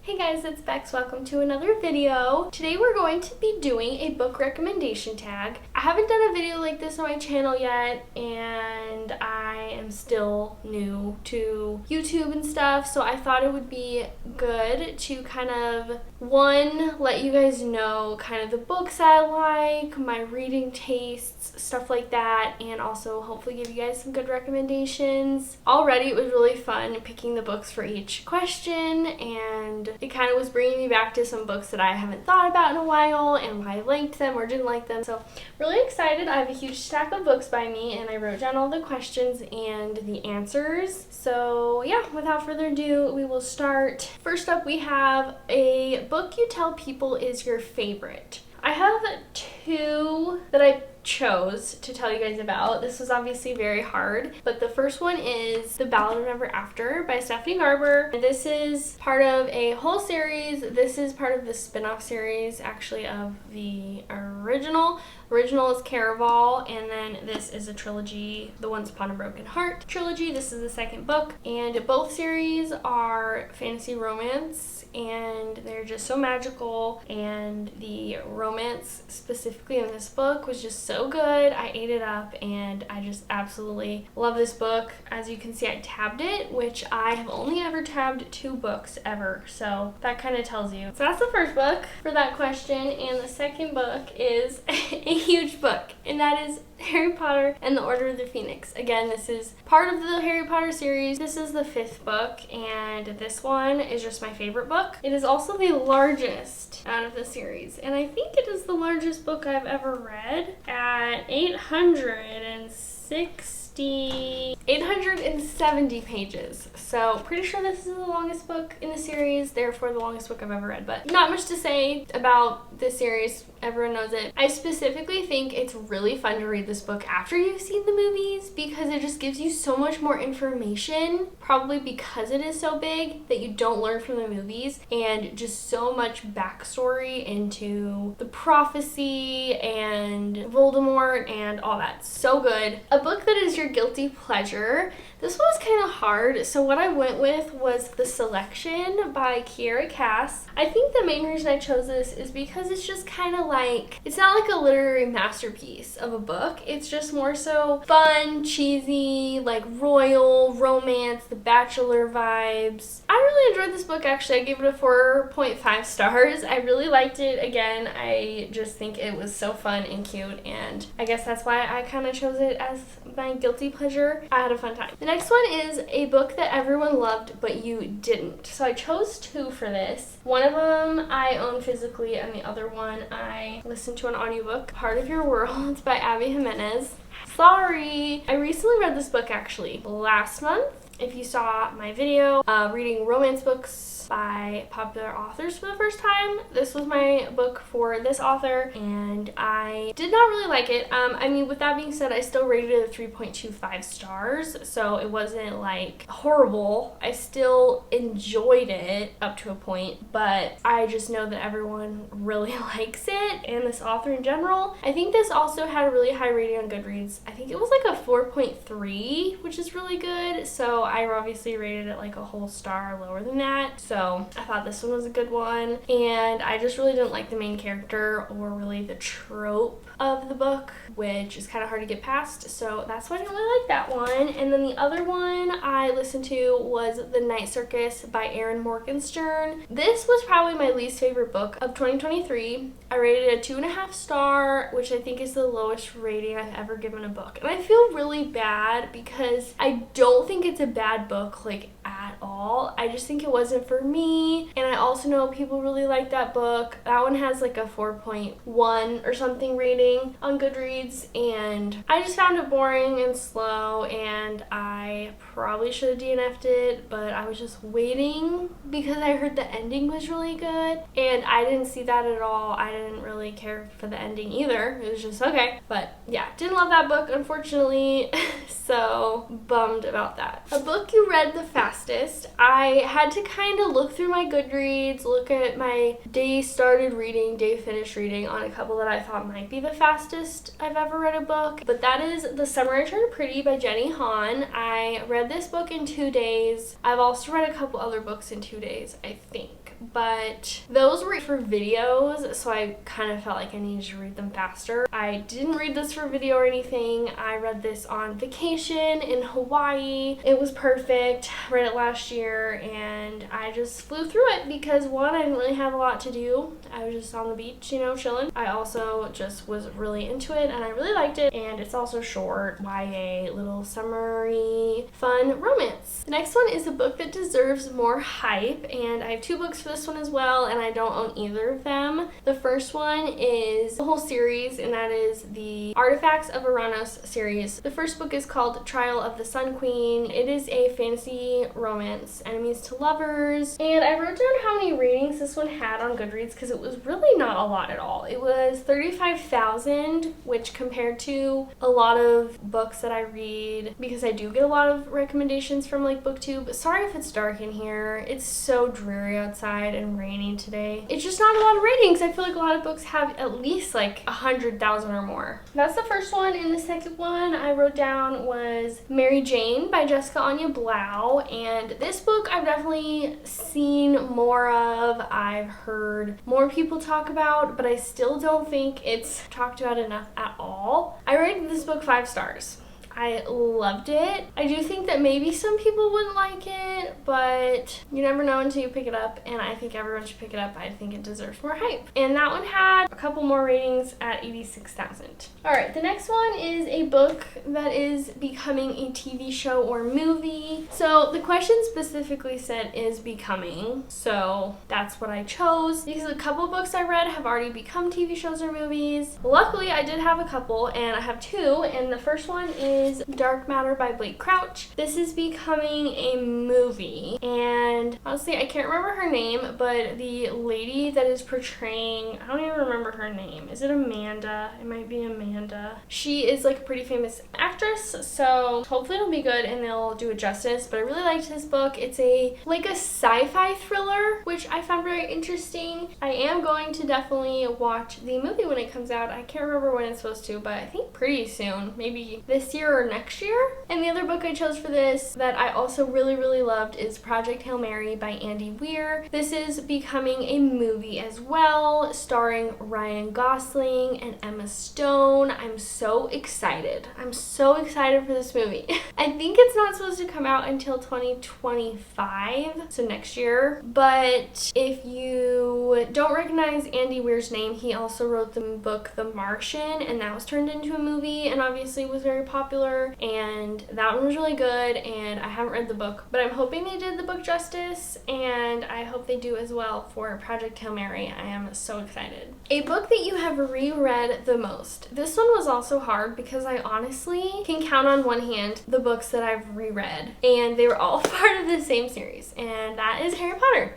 Hey guys, it's Bex. Welcome to another video. Today we're going to be doing a book recommendation tag. I haven't done a video like this on my channel yet, and I am still new to YouTube and stuff, so I thought it would be good to kind of, one, let you guys know kind of the books I like, my reading tastes, stuff like that, and also hopefully give you guys some good recommendations. Already it was really fun picking the books for each question, and it kind of was bringing me back to some books that I haven't thought about in a while and why I liked them or didn't like them. So really excited. I have a huge stack of books by me, and I wrote down all the questions and the answers. So yeah, without further ado, we will start. First up, we have a book you tell people is your favorite. I have two that I chose to tell you guys about. This was obviously very hard, but the first one is The Ballad of Never After by Stephanie Garber. This is part of a whole series. This is part of the spin-off series actually of the original. Original is Caraval, and then this is a trilogy, the Once Upon a Broken Heart trilogy. This is the second book, and both series are fantasy romance, and they're just so magical, and the romance specifically in this book was just so good. I ate it up, and I just absolutely love this book. As you can see, I tabbed it, which I have only ever tabbed 2 books ever, so that kind of tells you. So that's the first book for that question, and the second book is a huge book, and that is Harry Potter and the Order of the Phoenix. Again, this is part of the Harry Potter series. This is the 5th book, and this one is just my favorite book. It is also the largest out of the series, and I think it is the largest book I've ever read at 870 pages. So pretty sure this is the longest book in the series, therefore the longest book I've ever read. But not much to say about this series. Everyone knows it. I specifically think it's really fun to read this book after you've seen the movies, because it just gives you so much more information, probably because it is so big, that you don't learn from the movies, and just so much backstory into the prophecy and Voldemort and all that. So good. A book that is your guilty pleasure. This one was kind of hard, so what I went with was The Selection by Kiera Cass. I think the main reason I chose this is because it's just kind of like, it's not like a literary masterpiece of a book. It's just more so fun, cheesy, like royal, romance, The Bachelor vibes. I really enjoyed this book actually. I gave it a 4.5 stars. I really liked it. Again, I just think it was so fun and cute, and I guess that's why I kind of chose it as my guilty pleasure. I had a fun time. The next one is a book that everyone loved but you didn't. So I chose 2 for this. One of them I own physically, and the other one I listened to an audiobook, Part of Your World by Abby Jimenez. Sorry! I recently read this book actually last month. If you saw my video reading romance books by popular authors for the first time, this was my book for this author, and I did not really like it. I mean, with that being said, I still rated it a 3.25 stars, so it wasn't like horrible. I still enjoyed it up to a point, but I just know that everyone really likes it, and this author in general. I think this also had a really high rating on Goodreads. I think it was like a 4.3, which is really good, so I obviously rated it like a whole star lower than that. So I thought this one was a good one, and I just really didn't like the main character or really the trope of the book, which is kind of hard to get past, so that's why I didn't really like that one. And then the other one I listened to was The Night Circus by Erin Morgenstern. This was probably my least favorite book of 2023. I rated it a 2.5 star, which I think is the lowest rating I've ever given a book, and I feel really bad because I don't think it's a bad book like at all. I just think it wasn't for me, and I also know people really like that book. That one has like a 4.1 or something rating on Goodreads, and I just found it boring and slow, and I probably should have DNF'd it, but I was just waiting because I heard the ending was really good, and I didn't see that at all. I didn't really care for the ending either. It was just okay, but yeah, didn't love that book, unfortunately. So bummed about that. A book you read the fastest. I had to kind of look through my Goodreads, look at my day started reading, day finished reading on a couple that I thought might be the fastest I've ever read a book, but that is The Summer I Turned Pretty by Jenny Han. I read this book in 2 days. I've also read a couple other books in 2 days, I think. but those were for videos, so I kind of felt like I needed to read them faster. I didn't read this for video or anything. I read this on vacation in Hawaii. It was perfect. Read it last year and I just flew through it because one, I didn't really have a lot to do. I was just on the beach, you know, chilling. I also just was really into it and I really liked it, and it's also short, YA, little summery, fun romance. The next one is a book that deserves more hype, and I have 2 books for this one as well, and I don't own either of them. The first one is a whole series, and that is the Artifacts of Uranus series. The first book is called Trial of the Sun Queen. It is a fantasy romance, enemies to lovers, and I wrote down how many ratings this one had on Goodreads because it was really not a lot at all. It was 35,000, which compared to a lot of books that I read, because I do get a lot of recommendations from like BookTube. Sorry if it's dark in here. It's so dreary outside and rainy today. It's just not a lot of ratings. I feel like a lot of books have at least like 100,000 or more. That's the first one, and the second one I wrote down was Mary Jane by Jessica Anya Blau, and this book I've definitely seen more of. I've heard more people talk about, but I still don't think it's talked about enough at all. I rated this book 5 stars. I loved it. I do think that maybe some people wouldn't like it, but you never know until you pick it up, and I think everyone should pick it up. I think it deserves more hype. And that one had a couple more ratings at 86,000. Alright, the next one is a book that is becoming a TV show or movie. So the question specifically said is becoming, so that's what I chose because a couple books I read have already become TV shows or movies. Luckily, I did have a couple, and I have 2, and the first one is Dark Matter by Blake Crouch. This is becoming a movie, and honestly I can't remember her name, but the lady that is portraying, I don't even remember her name. Is it Amanda? It might be Amanda. She is like a pretty famous actress, so hopefully it'll be good and they'll do it justice. But I really liked this book. It's a sci-fi thriller, which I found very interesting. I am going to definitely watch the movie when it comes out. I can't remember when it's supposed to, but I think pretty soon, maybe this year or next year. And the other book I chose for this that I also really loved is Project Hail Mary by Andy Weir. This is becoming a movie as well, starring Ryan Gosling and Emma Stone. I'm so excited. I'm so excited for this movie. I think it's not supposed to come out until 2025, so next year. But if you don't recognize Andy Weir's name, he also wrote the book The Martian, and that was turned into a movie and obviously was very popular, and that one was really good, and I haven't read the book, but I'm hoping they did the book justice, and I hope they do as well for Project Hail Mary. I am so excited. A book that you have reread the most. This one was also hard because I honestly can count on one hand the books that I've reread, and they were all part of the same series, and that is Harry Potter.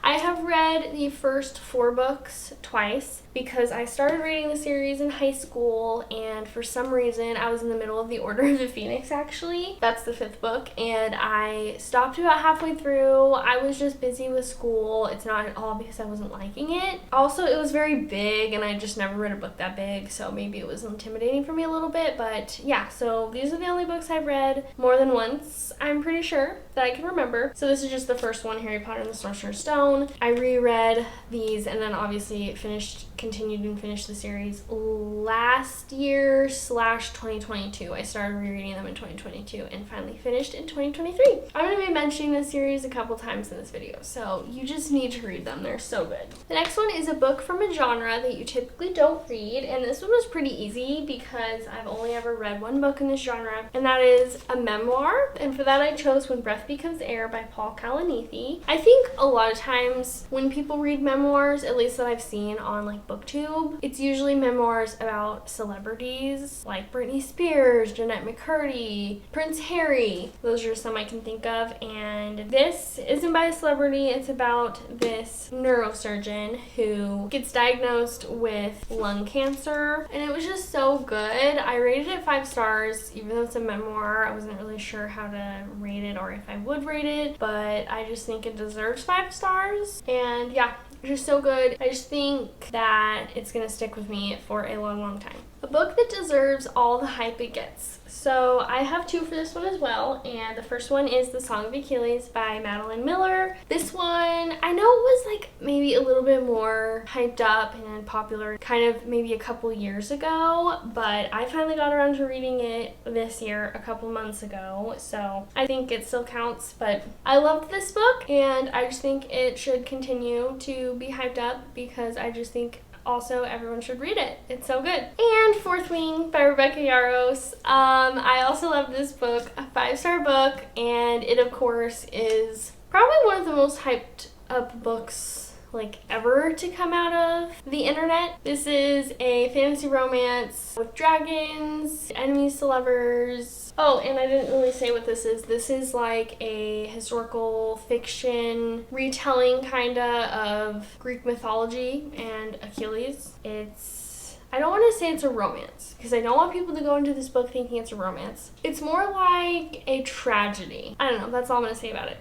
I have read the first 4 books twice because I started reading the series in high school, and for some reason I was in the middle of the Order of the Phoenix actually. That's the 5th book, and I stopped about halfway through. I was just busy with school. It's not at all because I wasn't liking it. Also, it was very big and I just never read a book that big, so maybe it was intimidating for me a little bit, but yeah, so these are the only books I've read more than once, I'm pretty sure, that I can remember. So this is just the first one, Harry Potter and the Sorcerer's Stone. I reread these and then obviously continued and finished the series last year / 2022. I started rereading them in 2022 and finally finished in 2023. I'm going to be mentioning this series a couple times in this video, so you just need to read them. They're so good. The next one is a book from a genre that you typically don't read, and this one was pretty easy because I've only ever read one book in this genre, and that is a memoir, and for that I chose When Breath Becomes Air by Paul Kalanithi. I think a lot of times when people read memoirs, at least that I've seen on like BookTube, it's usually memoirs about celebrities like Britney Spears, Jeanette McCurdy, Prince Harry. Those are some I can think of, and this isn't by a celebrity. It's about this neurosurgeon who gets diagnosed with lung cancer, and it was just so good. I rated it 5 stars, even though it's a memoir. I wasn't really sure how to rate it or if I would rate it, but I just think it deserves 5 stars, and yeah, it's just so good. I just think that it's gonna stick with me for a long time. A book that deserves all the hype it gets. So I have two for this one as well, and the first one is The Song of Achilles by Madeline Miller. This one, I know it was like maybe a little bit more hyped up and popular kind of maybe a couple years ago, but I finally got around to reading it this year, a couple months ago, so I think it still counts. But I loved this book, and I just think it should continue to be hyped up because I just think also everyone should read it. It's so good. And Fourth Wing by Rebecca Yarros. I also love this book, a 5-star book, and it of course is probably one of the most hyped up books like ever to come out of the internet. This is a fantasy romance with dragons, enemies to lovers. Oh, and I didn't really say what this is. This is like a historical fiction retelling kinda of Greek mythology and Achilles. I don't want to say it's a romance because I don't want people to go into this book thinking it's a romance. It's more like a tragedy. I don't know, that's all I'm going to say about it.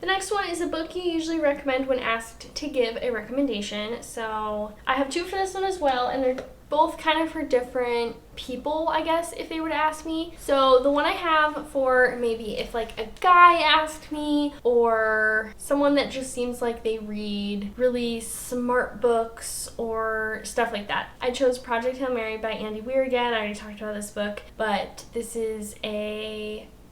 The next one is a book you usually recommend when asked to give a recommendation. So I have two for this one as well, and they're both kind of for different people, I guess, if they were to ask me. So the one I have for maybe if like a guy asked me, or someone that just seems like they read really smart books or stuff like that. I chose Project Hail Mary by Andy Weir again. I already talked about this book, but this is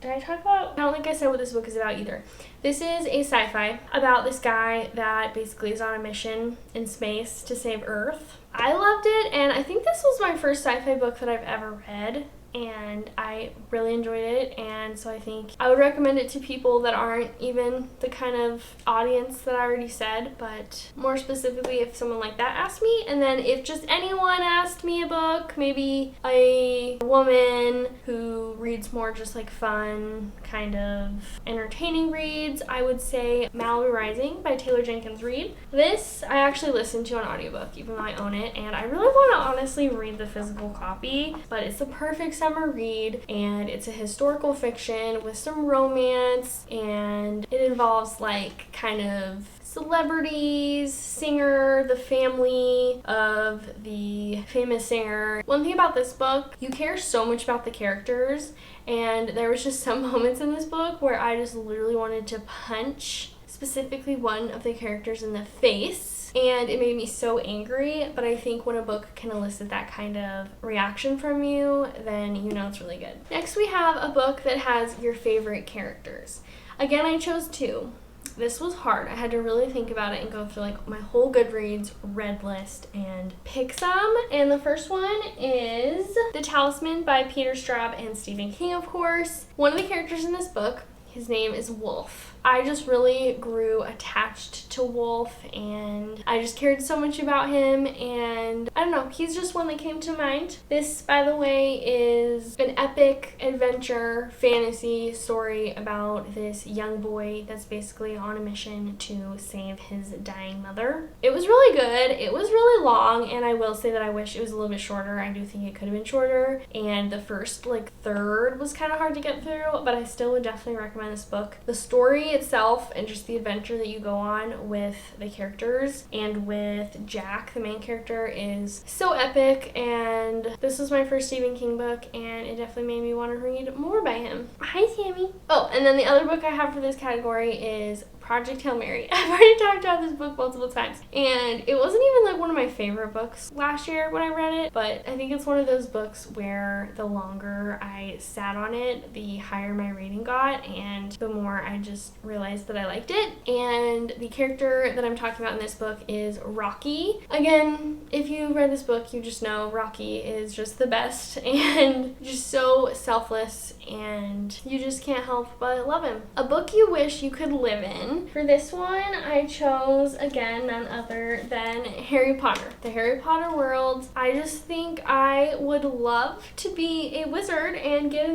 did I talk about? I don't think I said what this book is about either. This is a sci-fi about this guy that basically is on a mission in space to save Earth. I loved it, and I think this was my first sci-fi book that I've ever read, and I really enjoyed it, and so I think I would recommend it to people that aren't even the kind of audience that I already said, but more specifically if someone like that asked me. And then if just anyone asked me a book, maybe a woman who reads more just like fun, kind of entertaining reads, I would say Malibu Rising by Taylor Jenkins Reid. This I actually listened to on audiobook, even though I own it, and I really want to honestly read the physical copy, but it's the perfect summer read, and it's a historical fiction with some romance, and it involves like kind of celebrities, singer, the family of the famous singer. One thing about this book, you care so much about the characters, and there was just some moments in this book where I just literally wanted to punch specifically one of the characters in the face. And it made me so angry, but I think when a book can elicit that kind of reaction from you, then you know it's really good. Next we have a book that has your favorite characters. Again, I chose two. This was hard. I had to really think about it and go through like my whole Goodreads read list and pick some. And the first one is The Talisman by Peter Straub and Stephen King, of course. One of the characters in this book, his name is Wolf. I just really grew attached to Wolf, and I just cared so much about him, and I don't know, he's just one that came to mind. This, by the way, is an epic adventure fantasy story about this young boy that's basically on a mission to save his dying mother. It was really good. It was really long, and I will say that I wish it was a little bit shorter. I do think it could have been shorter, and the first third was kind of hard to get through, but I still would definitely recommend this book. The story itself and just the adventure that you go on with the characters and with Jack, the main character, is so epic, and this was my first Stephen King book, and it definitely made me want to read more by him. Hi, Sammy. Oh, and then the other book I have for this category is Project Hail Mary. I've already talked about this book multiple times, and it wasn't even one of my favorite books last year when I read it, but I think it's one of those books where the longer I sat on it, the higher my rating got, and the more I just realized that I liked it. And the character that I'm talking about in this book is Rocky. Again, if you read this book, you just know Rocky is just the best and just so selfless, and you just can't help but love him. A book you wish you could live in. For this one, I chose, again, none other than Harry Potter. The Harry Potter world. I just think I would love to be a wizard and get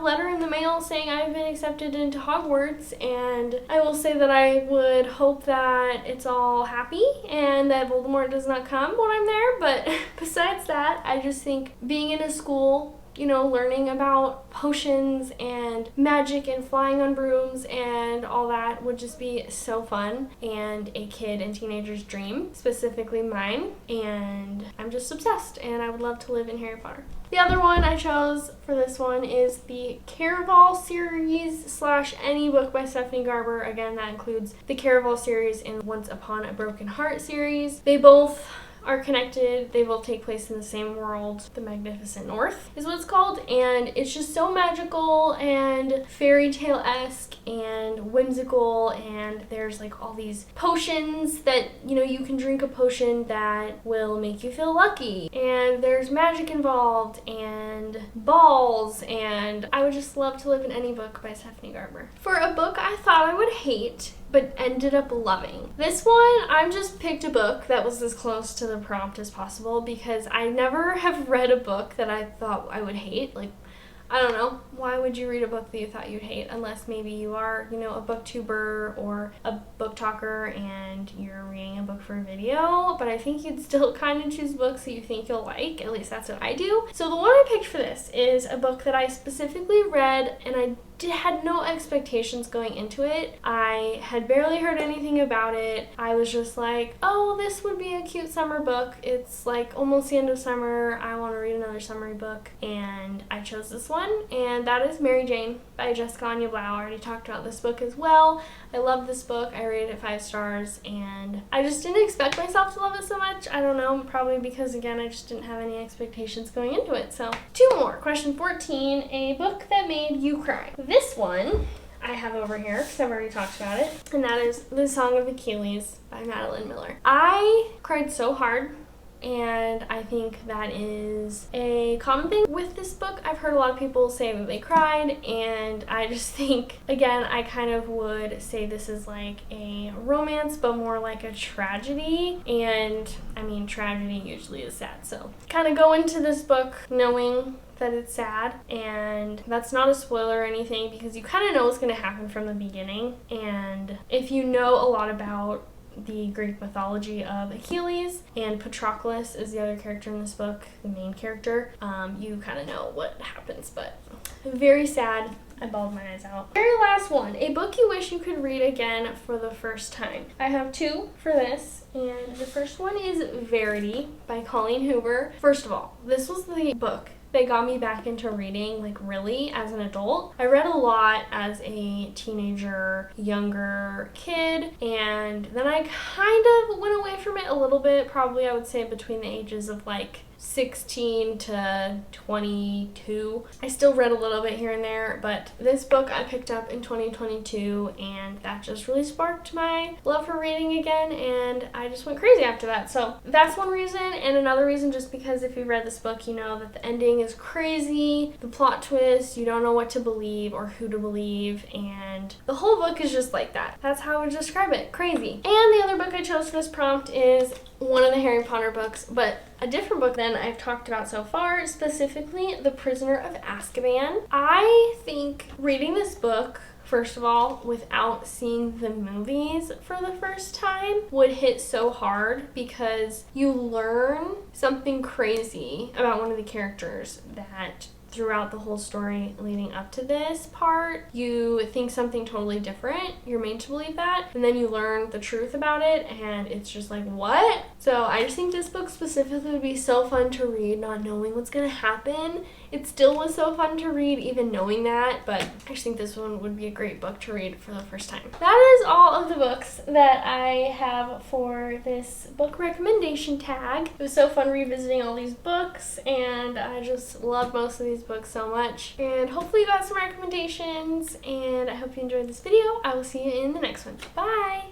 letter in the mail saying I've been accepted into Hogwarts, and I will say that I would hope that it's all happy and that Voldemort does not come when I'm there, but besides that, I just think being in a school you know, learning about potions and magic and flying on brooms and all that would just be so fun and a kid and teenager's dream, specifically mine, and I'm just obsessed and I would love to live in Harry Potter. The other one I chose for this one is the Caraval series / any book by Stephanie Garber. Again, that includes the Caraval series and Once Upon a Broken Heart series. They both are connected. They both take place in the same world. The Magnificent North is what it's called, and it's just so magical and fairy tale-esque and whimsical, and there's like all these potions that, you know, you can drink a potion that will make you feel lucky, and there's magic involved and balls, and I would just love to live in any book by Stephanie Garber. For a book I thought I would hate but ended up loving. This one, I just picked a book that was as close to the prompt as possible because I never have read a book that I thought I would hate. Like, I don't know, why would you read a book that you thought you'd hate unless maybe you are, you know, a booktuber or a book talker and you're reading a book for a video, but I think you'd still kind of choose books that you think you'll like. At least that's what I do. So the one I picked for this is a book that I specifically read and I had no expectations going into it. I had barely heard anything about it. I was just like, oh, this would be a cute summer book. It's like almost the end of summer. I want to read another summery book, and I chose this one, and that is Mary Jane by Jessica Anya Blau. I already talked about this book as well. I love this book. I rated it 5 stars, and I just didn't expect myself to love it so much. I don't know, probably because, again, I just didn't have any expectations going into it. So 2 more. Question 14, a book that made you cry. This one I have over here because I've already talked about it, and that is The Song of Achilles by Madeline Miller. I cried so hard, and I think that is a common thing with this book. I've heard a lot of people say that they cried, and I just think, again, I kind of would say this is like a romance, but more like a tragedy, and I mean, tragedy usually is sad, so kind of go into this book knowing that it's sad, and that's not a spoiler or anything because you kind of know what's going to happen from the beginning. And if you know a lot about the Greek mythology of Achilles, and Patroclus is the other character in this book, the main character, you kind of know what happens, but very sad. I bawled my eyes out. Very last one, a book you wish you could read again for the first time. I have 2 for this, and the first one is Verity by Colleen Hoover. First of all, this was the book that got me back into reading, like really, as an adult. I read a lot as a teenager, younger kid, and then I kind of went away from it a little bit, probably I would say between the ages of like 16 to 22. I still read a little bit here and there, but this book I picked up in 2022, and that just really sparked my love for reading again, and I just went crazy after that. So that's one reason, and another reason just because if you've read this book, you know that the ending is crazy, the plot twist, you don't know what to believe or who to believe, and the whole book is just like that. That's how I would describe it, crazy. And the other book I chose for this prompt is one of the Harry Potter books, but a different book than I've talked about so far, specifically The Prisoner of Azkaban. I think reading this book, first of all, without seeing the movies for the first time would hit so hard because you learn something crazy about one of the characters that throughout the whole story leading up to this part, you think something totally different. You're made to believe that, and then you learn the truth about it, and it's just like, what? So I just think this book specifically would be so fun to read, not knowing what's gonna happen. It still was so fun to read, even knowing that, but I just think this one would be a great book to read for the first time. That is all of the books that I have for this book recommendation tag. It was so fun revisiting all these books, and I just love most of these books so much. And hopefully you got some recommendations, and I hope you enjoyed this video. I will see you in the next one. Bye!